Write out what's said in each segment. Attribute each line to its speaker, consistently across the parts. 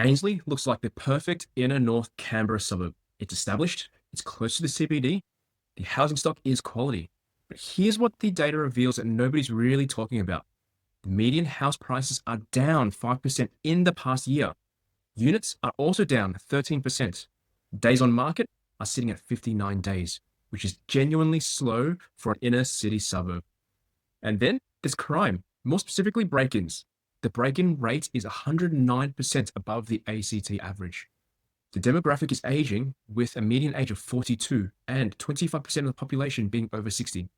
Speaker 1: Ainslie looks like the perfect inner north Canberra suburb. It's established, it's close to the CBD, the housing stock is quality. But here's what the data reveals that nobody's really talking about. The median house prices are down 5% in the past year. Units are also down 13%. Days on market are sitting at 59 days, which is genuinely slow for an inner city suburb. And then there's crime, more specifically break ins. The break in rate is 109% above the ACT average. The demographic is aging with a median age of 42 and 25% of the population being over 60.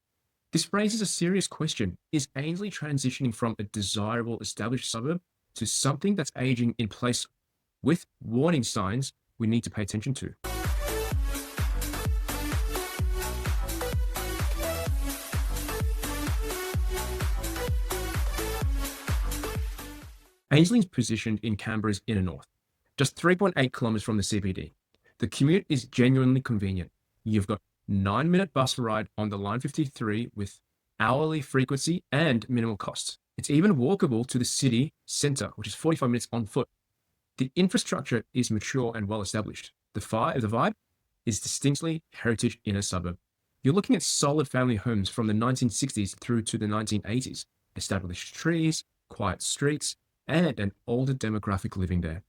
Speaker 1: This raises a serious question. Is Ainslie transitioning from a desirable established suburb to something that's aging in place with warning signs we need to pay attention to? Ainslie is positioned in Canberra's inner north, just 3.8 kilometers from the CBD. The commute is genuinely convenient. You've got 9-minute bus ride on the Line 53 with hourly frequency and minimal costs. It's even walkable to the city centre, which is 45 minutes on foot. The infrastructure is mature and well established. The vibe is distinctly heritage inner suburb. You're looking at solid family homes from the 1960s through to the 1980s, established trees, quiet streets, and an older demographic living there.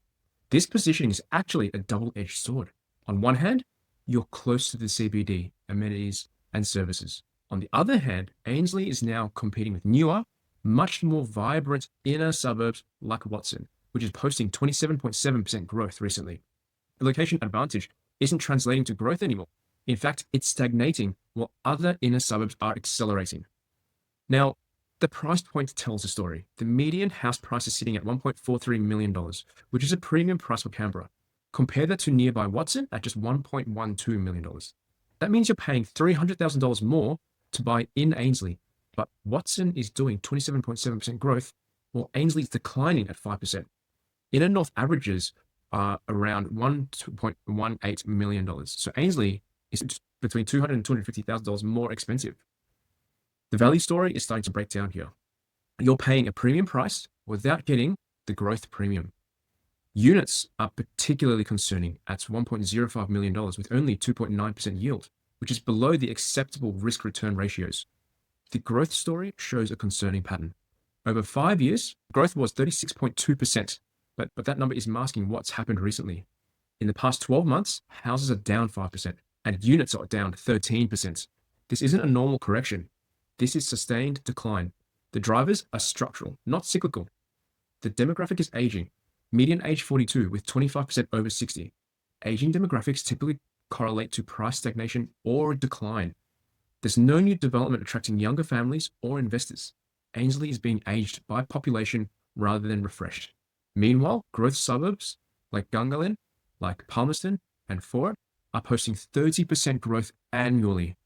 Speaker 1: This positioning is actually a double-edged sword. On one hand, you're close to the CBD, amenities, and services. On the other hand, Ainslie is now competing with newer, much more vibrant inner suburbs like Watson, which is posting 27.7% growth recently. The location advantage isn't translating to growth anymore. In fact, it's stagnating while other inner suburbs are accelerating. Now, the price point tells the story. The median house price is sitting at $1.43 million, which is a premium price for Canberra. Compare that to nearby Watson at just $1.12 million. That means you're paying $300,000 more to buy in Ainslie, but Watson is doing 27.7% growth, while Ainslie is declining at 5%. Inner North averages are around $1.18 million. So Ainslie is between $200,000 and $250,000 more expensive. The value story is starting to break down here. You're paying a premium price without getting the growth premium. Units are particularly concerning at $1.05 million with only 2.9% yield, which is below the acceptable risk-return ratios. The growth story shows a concerning pattern. Over 5 years, growth was 36.2%, but that number is masking what's happened recently. In the past 12 months, houses are down 5% and units are down 13%. This isn't a normal correction. This is sustained decline. The drivers are structural, not cyclical. The demographic is aging. Median age 42 with 25% over 60. Aging demographics typically correlate to price stagnation or decline. There's no new development attracting younger families or investors. Ainslie is being aged by population rather than refreshed. Meanwhile, growth suburbs like Gungahlin, like Palmerston and Fort are posting 30% growth annually.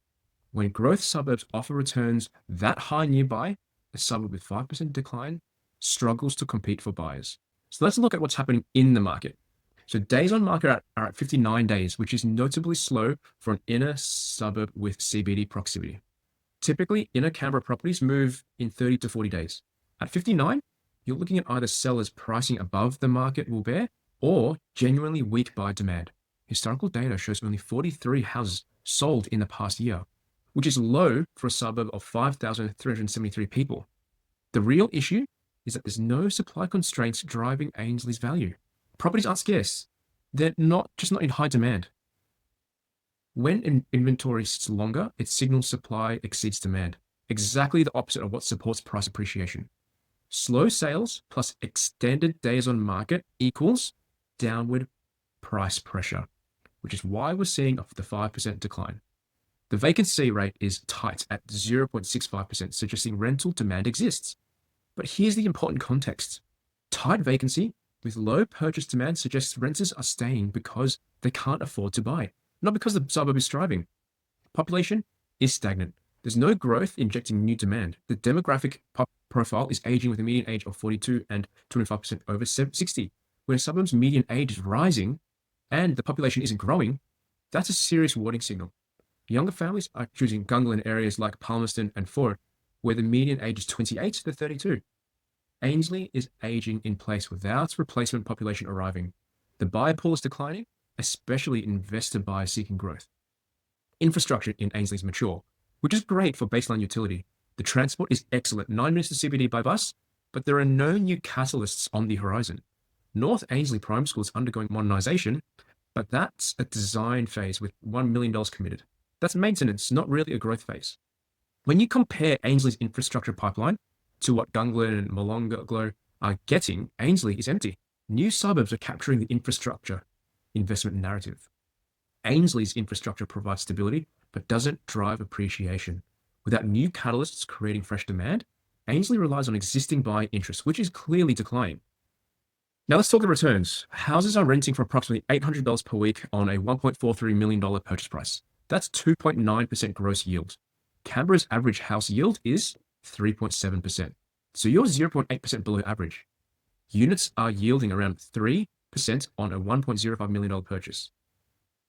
Speaker 1: When growth suburbs offer returns that high nearby, a suburb with 5% decline struggles to compete for buyers. So let's look at what's happening in the market. So days on market are at 59 days, which is notably slow for an inner suburb with CBD proximity. Typically, inner Canberra properties move in 30 to 40 days. At 59, you're looking at either sellers pricing above the market will bear or genuinely weak buyer demand. Historical data shows only 43 houses sold in the past year, which is low for a suburb of 5,373 people. The real issue is that there's no supply constraints driving Ainslie's value. Properties aren't scarce. They're just not in high demand. When inventory sits longer, it signals supply exceeds demand. Exactly the opposite of what supports price appreciation. Slow sales plus extended days on market equals downward price pressure, which is why we're seeing the 5% decline. The vacancy rate is tight at 0.65%, suggesting rental demand exists. But here's the important context. Tight vacancy with low purchase demand suggests renters are staying because they can't afford to buy, not because the suburb is thriving. Population is stagnant. There's no growth injecting new demand. The demographic profile is aging with a median age of 42 and 25% over 60. When a suburb's median age is rising and the population isn't growing, that's a serious warning signal. Younger families are choosing Gungahlin areas like Palmerston and Fort, where the median age is 28 to 32. Ainslie is aging in place without replacement population arriving. The buyer pool is declining, especially investor buyers seeking growth. Infrastructure in Ainslie is mature, which is great for baseline utility. The transport is excellent, 9 minutes to CBD by bus, but there are no new catalysts on the horizon. North Ainslie Primary School is undergoing modernisation, but that's a design phase with $1 million committed. That's maintenance, not really a growth phase. When you compare Ainslie's infrastructure pipeline to what Gunglin and Molonglo are getting, Ainslie is empty. New suburbs are capturing the infrastructure investment narrative. Ainslie's infrastructure provides stability, but doesn't drive appreciation. Without new catalysts creating fresh demand, Ainslie relies on existing buying interest, which is clearly declining. Now let's talk the returns. Houses are renting for approximately $800 per week on a $1.43 million purchase price. That's 2.9% gross yield. Canberra's average house yield is 3.7%. So you're 0.8% below average. Units are yielding around 3% on a $1.05 million purchase.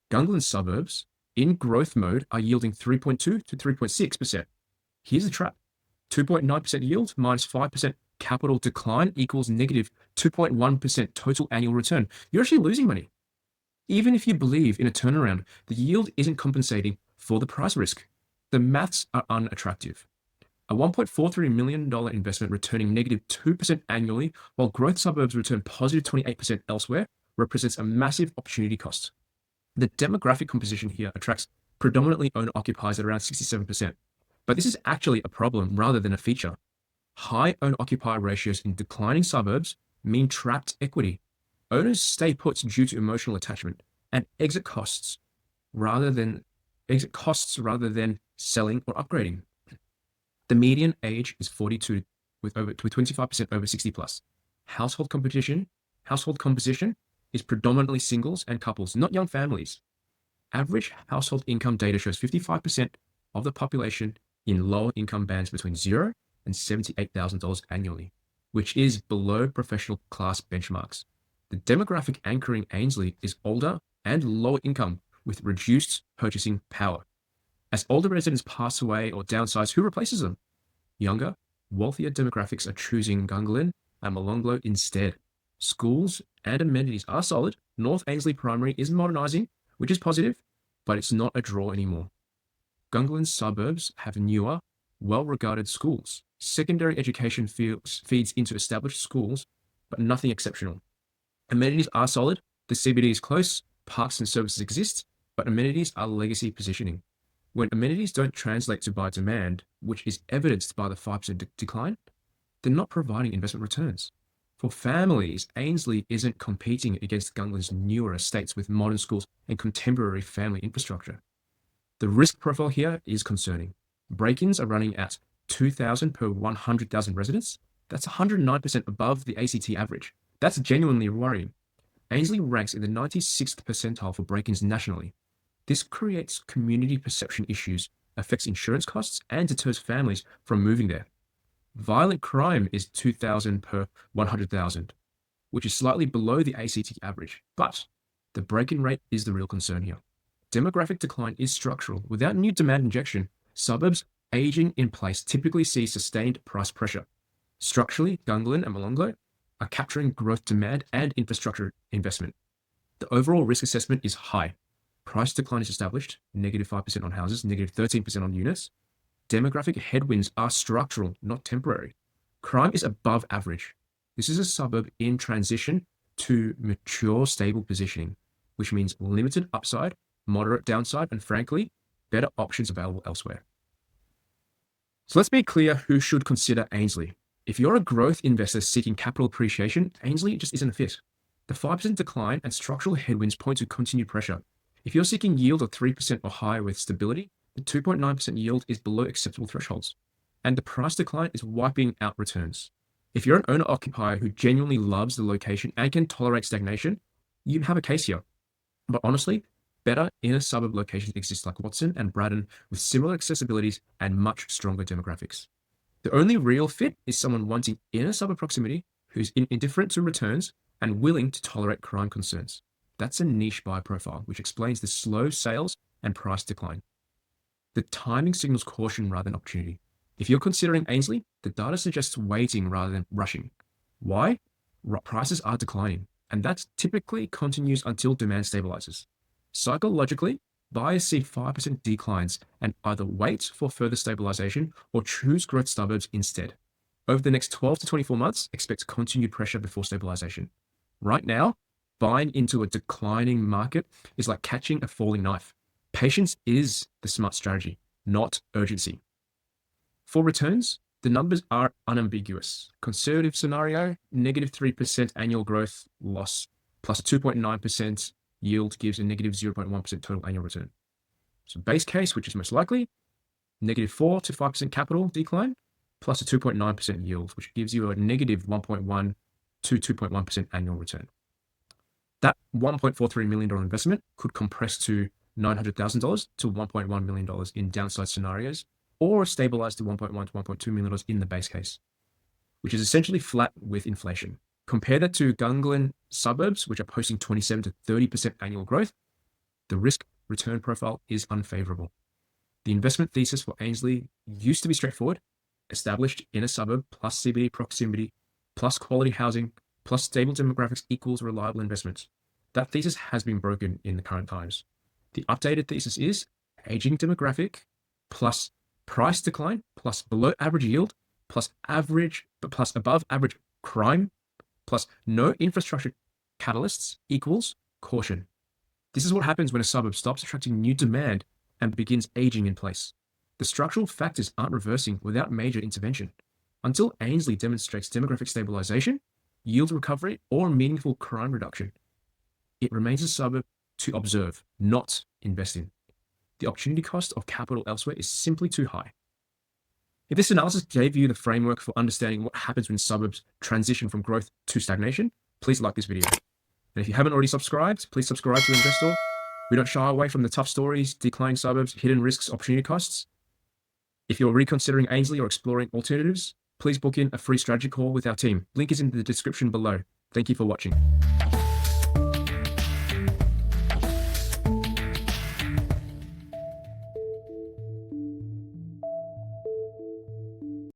Speaker 1: Gunglin suburbs in growth mode are yielding 3.2 to 3.6%. Here's the trap. 2.9% yield minus 5% capital decline equals negative 2.1% total annual return. You're actually losing money. Even if you believe in a turnaround, the yield isn't compensating for the price risk. The maths are unattractive. A $1.43 million investment returning negative 2% annually, while growth suburbs return positive 28% elsewhere, represents a massive opportunity cost. The demographic composition here attracts predominantly owner-occupiers at around 67%. But this is actually a problem rather than a feature. High owner-occupier ratios in declining suburbs mean trapped equity. Owners stay put due to emotional attachment and exit costs rather than selling or upgrading. The median age is 42 with 25% over 60 plus. Household composition is predominantly singles and couples, not young families. Average household income data shows 55% of the population in lower income bands between $0 and $78,000 annually, which is below professional class benchmarks. The demographic anchoring Ainslie is older and lower income with reduced purchasing power. As older residents pass away or downsize, who replaces them? Younger, wealthier demographics are choosing Gunglin and Molonglo instead. Schools and amenities are solid. North Ainslie Primary is modernising, which is positive, but it's not a draw anymore. Gunglin's suburbs have newer, well-regarded schools. Secondary education feeds into established schools, but nothing exceptional. Amenities are solid. The CBD is close. Parks and services exist, but amenities are legacy positioning. When amenities don't translate to buyer demand, which is evidenced by the 5% decline, they're not providing investment returns. For families, Ainslie isn't competing against Gunglin's newer estates with modern schools and contemporary family infrastructure. The risk profile here is concerning. Break-ins are running at 2,000 per 100,000 residents. That's 109% above the ACT average. That's genuinely worrying. Ainslie ranks in the 96th percentile for break-ins nationally. This creates community perception issues, affects insurance costs, and deters families from moving there. Violent crime is 2,000 per 100,000, which is slightly below the ACT average, but the break-in rate is the real concern here. Demographic decline is structural. Without new demand injection, suburbs aging in place typically see sustained price pressure. Structurally, Gunglin and Molonglo are capturing growth demand and infrastructure investment. The overall risk assessment is high. Price decline is established, negative 5% on houses, negative 13% on units. Demographic headwinds are structural, not temporary. Crime is above average. This is a suburb in transition to mature, stable positioning, which means limited upside, moderate downside, and frankly, better options available elsewhere. So let's be clear who should consider Ainslie. If you're a growth investor seeking capital appreciation, Ainslie just isn't a fit. The 5% decline and structural headwinds point to continued pressure. If you're seeking yield of 3% or higher with stability, the 2.9% yield is below acceptable thresholds, and the price decline is wiping out returns. If you're an owner-occupier who genuinely loves the location and can tolerate stagnation, you have a case here. But honestly, better inner suburb locations exist like Watson and Braddon with similar accessibilities and much stronger demographics. The only real fit is someone wanting inner suburb proximity who's indifferent to returns and willing to tolerate crime concerns. That's a niche buyer profile, which explains the slow sales and price decline. The timing signals caution rather than opportunity. If you're considering Ainslie, the data suggests waiting rather than rushing. Why? Prices are declining, and that typically continues until demand stabilizes. Psychologically, buyers see 5% declines and either wait for further stabilization or choose growth suburbs instead. Over the next 12 to 24 months, expect continued pressure before stabilization. Right now, buying into a declining market is like catching a falling knife. Patience is the smart strategy, not urgency. For returns, the numbers are unambiguous. Conservative scenario, negative 3% annual growth loss plus a 2.9% yield gives a negative 0.1% total annual return. So base case, which is most likely, negative 4 to 5% capital decline plus a 2.9% yield, which gives you a negative 1.1 to 2.1% annual return. That $1.43 million investment could compress to $900,000 to $1.1 million in downside scenarios, or stabilize to $1.1 to $1.2 million in the base case, which is essentially flat with inflation. Compare that to Gunglin suburbs, which are posting 27 to 30% annual growth. The risk return profile is unfavorable. The investment thesis for Ainslie used to be straightforward: established in a suburb plus CBD proximity plus quality housing plus stable demographics equals reliable investments. That thesis has been broken in the current times. The updated thesis is aging demographic plus price decline plus below average yield plus above average crime plus no infrastructure catalysts equals caution. This is what happens when a suburb stops attracting new demand and begins aging in place. The structural factors aren't reversing without major intervention. Until Ainslie demonstrates demographic stabilization, yield recovery, or meaningful crime reduction, it remains a suburb to observe, not invest in. The opportunity cost of capital elsewhere is simply too high. If this analysis gave you the framework for understanding what happens when suburbs transition from growth to stagnation, please like this video. And if you haven't already subscribed, please subscribe to Investor. We don't shy away from the tough stories, declining suburbs, hidden risks, opportunity costs. If you're reconsidering Ainslie or exploring alternatives, please book in a free strategy call with our team. Link is in the description below. Thank you for watching.